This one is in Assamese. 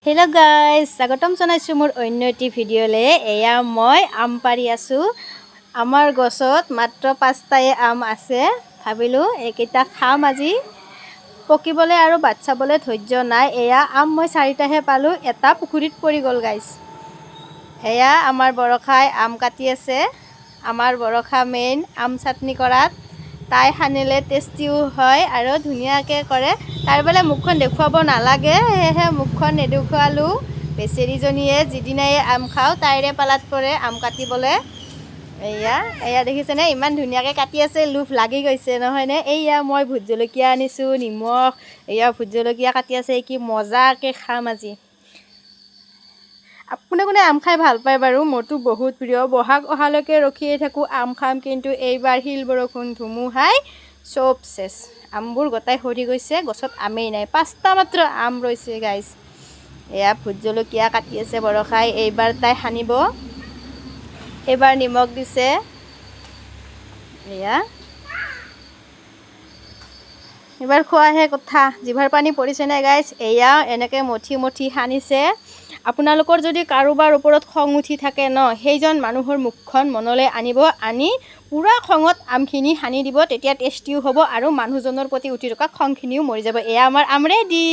हेलो गाइस स्वागतम जनाइছো मोर अन्य एटी भिडिओले एया মই आम पारि आसु आमार गছত मात्र 5टाए आम আছে ভাবিলো একেটা খাম আজি পকিবলে আৰু বাচ্চাবলে ধৈৰ্য নাই এয়া আম মই 4টাহে পালো এটা পুখুৰীত পৰি গল গাইস এয়া আমাৰ বৰখাই আম কাটি আছে আমাৰ বৰখা মেইন আম চাটনি কৰাত তাই হানিলে টেস্টিও হয় আৰু ধুনিয়াকে কৰে তাৰ বেলা মুখখন দেখুৱাব নালাগে হে মুখখন নেদুখুৱালো বেচেৰিজনীয়ে যিদিনাই আম খাও তাইৰে পালাত পৰে আম কাটিবলে এয়া দেখিছেনে ইমান ধুনিয়াকে কাটি আছে লুফ লাগি গৈছে নহয় নে এয়া মই ভুট জলকীয়া আনিছো নিমখ এয়া ভুট জলকীয়া কাটি আছে কি মজাকে খাম আজি কোনে কোনে আম খাই ভাল পায় বাৰু মোৰটো বহুত প্ৰিয় বহাগ অহালৈকে ৰখিয়ে থাকো আম খাম কিন্তু এইবাৰ হিল বৰষুণ ধুমুহাই সব শেষ আমবোৰ গটাই হৰি গৈছে গছত আমেই নাই 5টা মাত্ৰ আম ৰৈছে গাইস এয়া ভুট জলকীয়া কাটি আছে বৰখাই এইবাৰ তাই হানিব এবাৰ নিমখ দিছে এয়া এবাৰ খোৱাহে কথা জিভাৰ পানী পৰিছে নে গাইস এয়া এনেকে মঠি মঠি হানিছে আপোনালোকৰ যদি কাৰোবাৰ ওপৰত খং উঠি থাকে ন সেইজন মানুহৰ মুখখন মনলৈ আনিব আনি পুৰা খঙত আমখিনি হানি দিব তেতিয়া টেস্টিও হ'ব আৰু মানুহজনৰ প্ৰতি উঠি থকা খংখিনিও মৰি যাব এয়া আমাৰ আমৰেডি